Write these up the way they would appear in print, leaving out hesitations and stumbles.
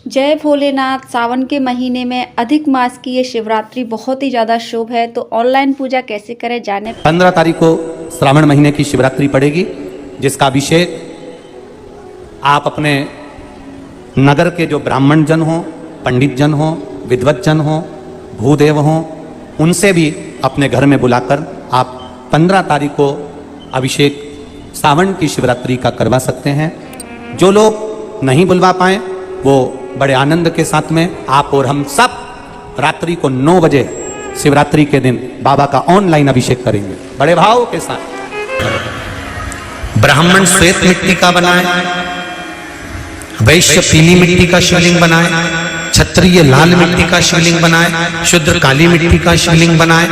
जय भोलेनाथ। सावन के महीने में अधिक मास की ये शिवरात्रि बहुत ही ज़्यादा शुभ है, तो ऑनलाइन पूजा कैसे करें जाने। 15 तारीख को श्रावण महीने की शिवरात्रि पड़ेगी, जिसका अभिषेक आप अपने नगर के जो ब्राह्मण जन हो, पंडित जन हो, विद्वत जन हो, भूदेव हो, उनसे भी अपने घर में बुलाकर आप 15 तारीख को अभिषेक सावन की शिवरात्रि का करवा सकते हैं। जो लोग नहीं बुलवा पाए वो बड़े आनंद के साथ में आप और हम सब रात्रि को 9 बजे शिवरात्रि के दिन बाबा का ऑनलाइन अभिषेक करेंगे बड़े भाव के साथ। ब्राह्मण श्वेत मिट्टी का बनाए, वैश्य पीली मिट्टी का शिवलिंग बनाए, क्षत्रिय लाल मिट्टी का शिवलिंग बनाए, शूद्र काली मिट्टी का शिवलिंग बनाए।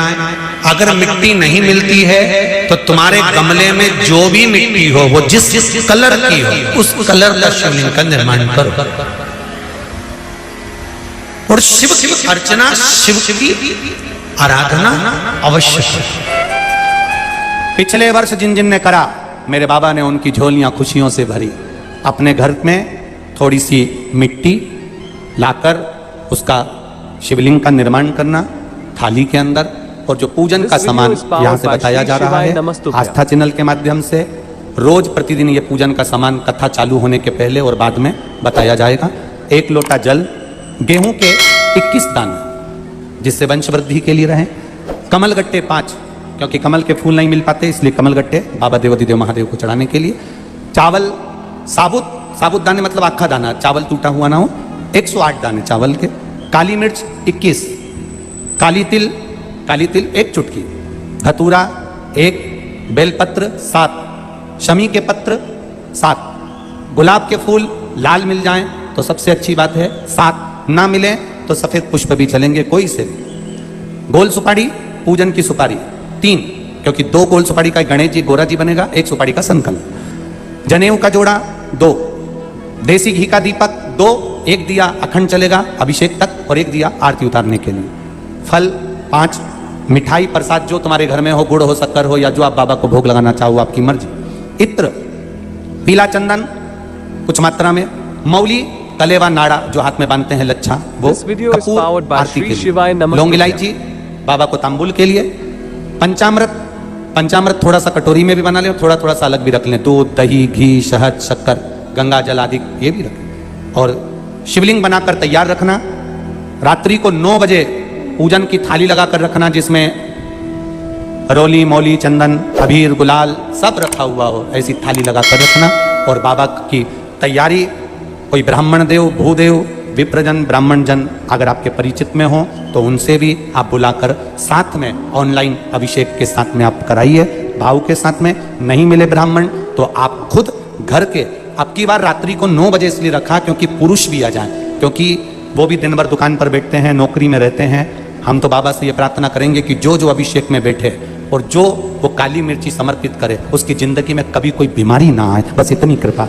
अगर मिट्टी नहीं मिलती है तो तुम्हारे गमले में जो भी मिट्टी हो, वो जिस कलर की हो, उस कलर का शिवलिंग का निर्माण करो और शिव की अर्चना, शिव की आराधना अवश्य। पिछले वर्ष जिन जिन ने करा, मेरे बाबा ने उनकी झोलियां खुशियों से भरी। अपने घर में थोड़ी सी मिट्टी लाकर उसका शिवलिंग का निर्माण करना थाली के अंदर, और जो पूजन का सामान यहाँ से बताया जा रहा है आस्था चैनल के माध्यम से, रोज प्रतिदिन ये पूजन का सामान कथा चालू होने के पहले और बाद में बताया जाएगा। 1 लोटा जल, गेहूं के 21 दाने जिससे वंश वृद्धि के लिए रहें, कमल गट्टे 5 क्योंकि कमल के फूल नहीं मिल पाते, इसलिए कमल गट्टे बाबा देवाधिदेव महादेव को चढ़ाने के लिए। चावल साबुत दाने मतलब आखा दाना, चावल टूटा हुआ ना हो, 108 दाने चावल के। काली मिर्च 21, काली तिल 1 चुटकी, धतूरा 1, बेलपत्र 7, शमी के पत्र 7, गुलाब के फूल लाल मिल जाएं तो सबसे अच्छी बात है, 7 ना मिले तो सफेद पुष्प भी चलेंगे कोई से। गोल सुपारी, पूजन की सुपारी 3 क्योंकि 2 गोल सुपारी का गणेश जी गोरा जी बनेगा, 1 सुपारी का संकल्प। जनेऊ का जोड़ा 2, देसी घी का दीपक 2, 1 दिया अखंड चलेगा अभिषेक तक और 1 दिया आरती उतारने के लिए। फल 5, मिठाई प्रसाद जो तुम्हारे घर में हो, गुड़ हो, शक्कर हो, या जो आप बाबा को भोग लगाना चाहो आपकी मर्जी। इत्र, पीला चंदन कुछ मात्रा में, मौली, कलेवा नाड़ा जो हाथ में बांधते हैं लच्छा वो, कपूर आरती के लिए, लौंग इलायची बाबा को तांबुल के लिए, पंचामृत थोड़ा सा कटोरी में भी बना लें, थोड़ा थोड़ा सा अलग भी रख लें, दूध, दही, घी, शहद, शक्कर, गंगा जल आदि ये भी रखें। और शिवलिंग बनाकर तैयार रखना। रात्रि को 9 बजे पूजन की थाली लगाकर रखना, जिसमें रोली, मौली, चंदन, अबीर, गुलाल सब रखा हुआ हो, ऐसी थाली लगाकर रखना। और बाबा की तैयारी, कोई ब्राह्मण देव, भूदेव, विप्रजन, ब्राह्मण जन अगर आपके परिचित में हो तो उनसे भी आप बुलाकर साथ में ऑनलाइन अभिषेक के साथ में आप कराइए भाव के साथ में। नहीं मिले ब्राह्मण तो आप खुद घर के, अब की बार रात्रि को 9 बजे इसलिए रखा क्योंकि पुरुष भी आ जाए, क्योंकि वो भी दिन भर दुकान पर बैठते हैं, नौकरी में रहते हैं। हम तो बाबा से ये प्रार्थना करेंगे कि जो अभिषेक में बैठे और जो वो काली मिर्ची समर्पित करे, उसकी जिंदगी में कभी कोई बीमारी ना आए, बस इतनी कृपा।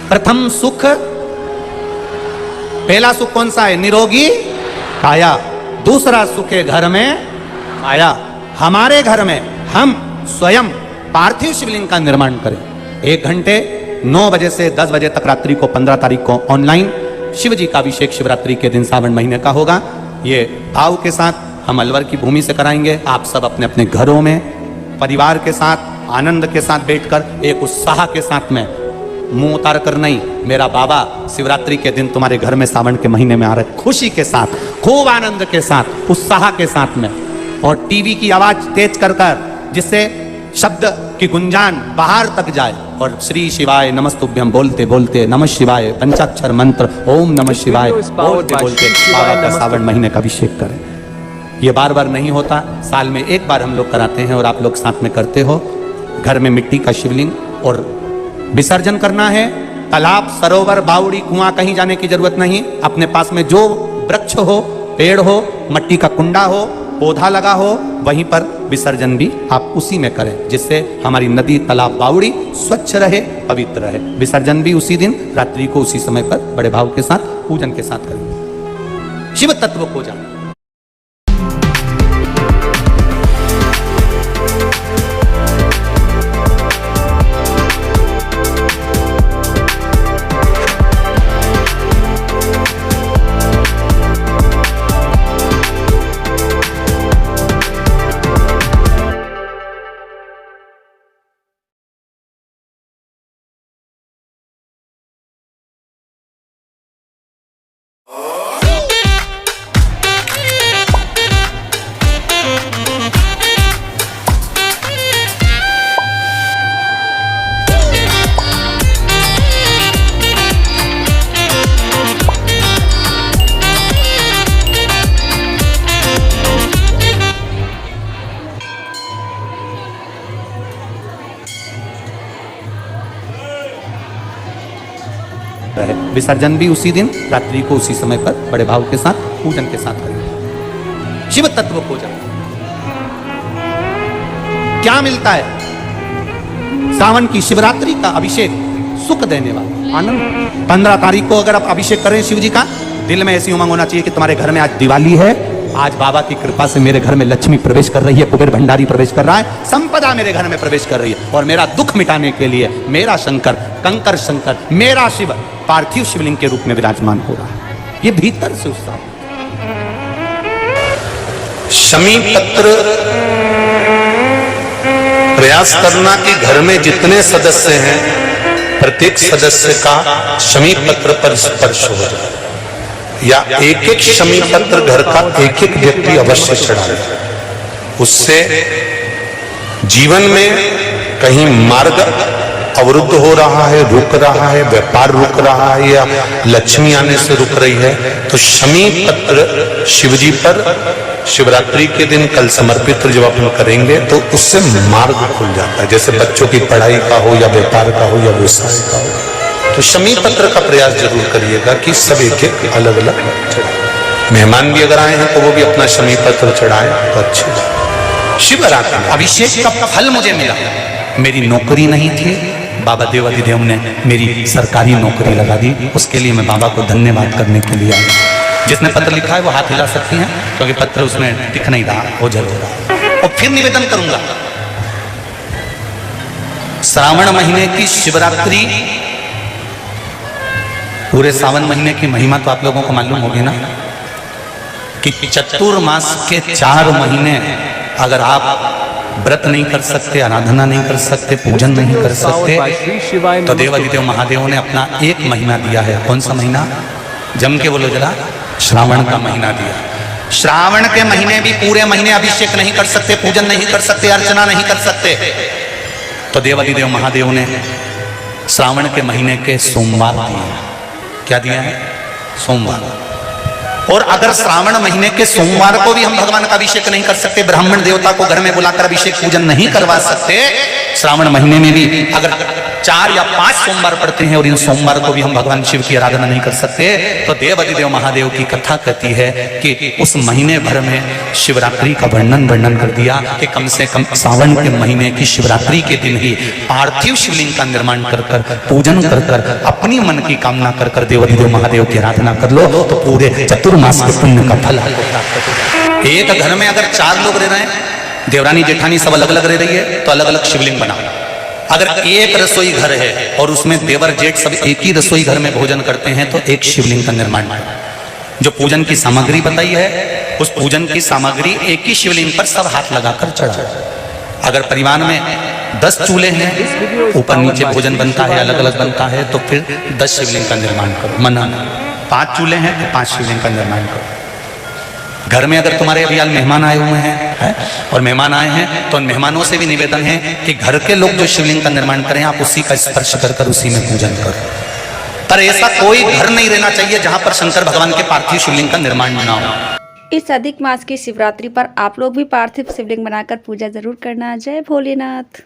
प्रथम सुख, पहला सुख कौन सा है? निरोगी काया। दूसरा सुख है घर में आया। हमारे घर में हम स्वयं पार्थिव शिवलिंग का निर्माण करें। 1 घंटे 9 बजे से 10 बजे तक रात्रि को 15 तारीख को ऑनलाइन शिव जी का अभिषेक शिवरात्रि के दिन सावन महीने का होगा। ये भाव के साथ हम अलवर की भूमि से कराएंगे। आप सब अपने अपने घरों में परिवार के साथ आनंद के साथ बैठकर, एक उत्साह के साथ में, मुंह उतार कर नहीं, मेरा बाबा शिवरात्रि के दिन तुम्हारे घर में सावन के महीने में आ रहे, खुशी के साथ, खूब आनंद के साथ, उत्साह के साथ में। और टीवी की आवाज तेज कर जिससे शब्द की गुंजान बाहर तक जाए, और श्री शिवाय नमस्तुभ्यम बोलते बोलते, नमः शिवाय पंचाक्षर मंत्र ओम नमः शिवाय बोलते बोलते बाबा का सावन महीने का अभिषेक करें। ये बार बार नहीं होता, साल में 1 बार हम लोग कराते हैं और आप लोग साथ में करते हो। घर में मिट्टी का शिवलिंग और विसर्जन करना है। तालाब, सरोवर, बावड़ी, कुआं कहीं जाने की जरूरत नहीं। अपने पास में जो वृक्ष हो, पेड़ हो, मट्टी का कुंडा हो, पौधा लगा हो, वहीं पर विसर्जन भी आप उसी में करें, जिससे हमारी नदी, तालाब, बावड़ी स्वच्छ रहे, पवित्र रहे। विसर्जन भी उसी दिन रात्रि को उसी समय पर बड़े भाव के साथ पूजन के साथ करें। शिव तत्व को जाने। विसर्जन भी उसी दिन, रात्रि को उसी समय पर बड़े भाव के साथ पूजन के साथ करेंगे। शिव तत्व पूजन क्या मिलता है? सावन की शिवरात्रि का अभिषेक सुख देने वाला आनंद। 15 तारीख को अगर आप अभिषेक करें शिव जी का, दिल में ऐसी उमंग होना चाहिए कि तुम्हारे घर में आज दिवाली है, आज बाबा की कृपा से मेरे घर में लक्ष्मी प्रवेश कर रही है, कुबेर भंडारी प्रवेश कर रहा है, संपदा मेरे घर में प्रवेश कर रही है, और मेरा दुख मिटाने के लिए मेरा शंकर, कंकर शंकर, मेरा शिव पार्थिव शिवलिंग के रूप में विराजमान हो रहा है। ये भीतर से उत्साह। शमी पत्र प्रयास करना कि घर में जितने सदस्य हैं प्रत्येक सदस्य का शमी पत्र पर स्पर्श हो जाए, या एक एक शमी पत्र घर का एक एक व्यक्ति अवश्य चढ़ाए। उससे जीवन में कहीं मार्ग अवरुद्ध हो रहा है, रुक रहा है, व्यापार रुक रहा है, या लक्ष्मी आने से रुक रही है, तो शमी पत्र शिवजी पर शिवरात्रि के दिन कल समर्पित जब अपन करेंगे तो उससे मार्ग खुल जाता है। जैसे बच्चों की पढ़ाई का हो, या व्यापार का हो, या व्यवसाय का हो। तो शमी पत्र का प्रयास जरूर करिएगा कि सब एक एक अलग अलग चढ़ाए। मेहमान भी अगर आए हैं तो वो भी अपना शमी पत्र चढ़ाए तो अच्छे। शिवरात्रि अभिषेक का फल मुझे मिला। मेरी नौकरी नहीं थी, बाबा देवाधिदेव ने मेरी सरकारी नौकरी लगा दी। उसके लिए मैं बाबा को धन्यवाद करने के लिए आया। जिसने पत्र लिखा है वो हाथ हिला सकती हैं, क्योंकि पत्र उसमें दिख नहीं रहा, वो जरूर रहा। और फिर निवेदन करूंगा, श्रावण महीने की शिवरात्रि, पूरे सावन महीने की महिमा तो आप लोगों को मालूम होगी ना, कि चतुर्मास के 4 महीने अगर आप व्रत नहीं कर सकते, आराधना नहीं कर सकते, पूजन नहीं कर सकते, तो देवाधिदेव महादेव ने अपना एक महीना दिया है। कौन सा महीना? जम के बोलो जरा। श्रावण का महीना दिया। श्रावण के महीने भी पूरे महीने अभिषेक नहीं कर सकते, पूजन नहीं कर सकते, अर्चना नहीं कर सकते, तो देवाधिदेव महादेव ने श्रावण के महीने के सोमवार दिया। क्या दिया है? सोमवार। और अगर श्रावण महीने के सोमवार को भी हम भगवान का अभिषेक नहीं कर सकते, ब्राह्मण देवता को घर में बुलाकर अभिषेक पूजन नहीं करवा सकते, श्रावण महीने में भी अगर 4 या 5 सोमवार पड़ते हैं और इन सोमवार को भी हम भगवान शिव की आराधना नहीं कर सकते, तो देवाधिदेव महादेव की कथा कहती है कि उस महीने भर में शिवरात्रि का वर्णन कर दिया कि कम से कम सावन के महीने की शिवरात्रि के दिन ही पार्थिव शिवलिंग का निर्माण कर कर, पूजन कर कर, अपनी मन की कामना कर कर देवाधिदेव महादेव की आराधना कर लो, तो पूरे चतुर्मास के पुण्य का फल प्राप्त। एक घर में अगर 4 लोग रह रहे हैं, देवरानी जेठानी सब अलग अलग रह रही है, तो अलग अलग शिवलिंग बनाओ। अगर एक रसोई घर है और उसमें देवर जेठ सब एक ही रसोई घर में भोजन करते हैं, तो एक शिवलिंग का निर्माण करो। जो पूजन की सामग्री बताई है, उस पूजन की सामग्री एक ही शिवलिंग पर सब हाथ लगाकर चढ़ाओ। अगर परिवार में 10 चूल्हे हैं, ऊपर नीचे भोजन बनता है, अलग अलग बनता है, तो फिर 10 शिवलिंग का निर्माण करो। मना 5 चूल्हे हैं तो 5 शिवलिंग का निर्माण करो। घर में अगर तुम्हारे अभी आज मेहमान आए हुए हैं और मेहमान आए हैं, तो उन मेहमानों से भी निवेदन है कि घर के लोग जो शिवलिंग का निर्माण करें, आप उसी का स्पर्श कर कर उसी में पूजन करो। पर ऐसा कोई घर नहीं रहना चाहिए जहां पर शंकर भगवान के पार्थिव शिवलिंग का निर्माण ना हो। इस अधिक मास की शिवरात्रि पर आप लोग भी पार्थिव शिवलिंग बनाकर पूजा जरूर करना। जय भोलेनाथ।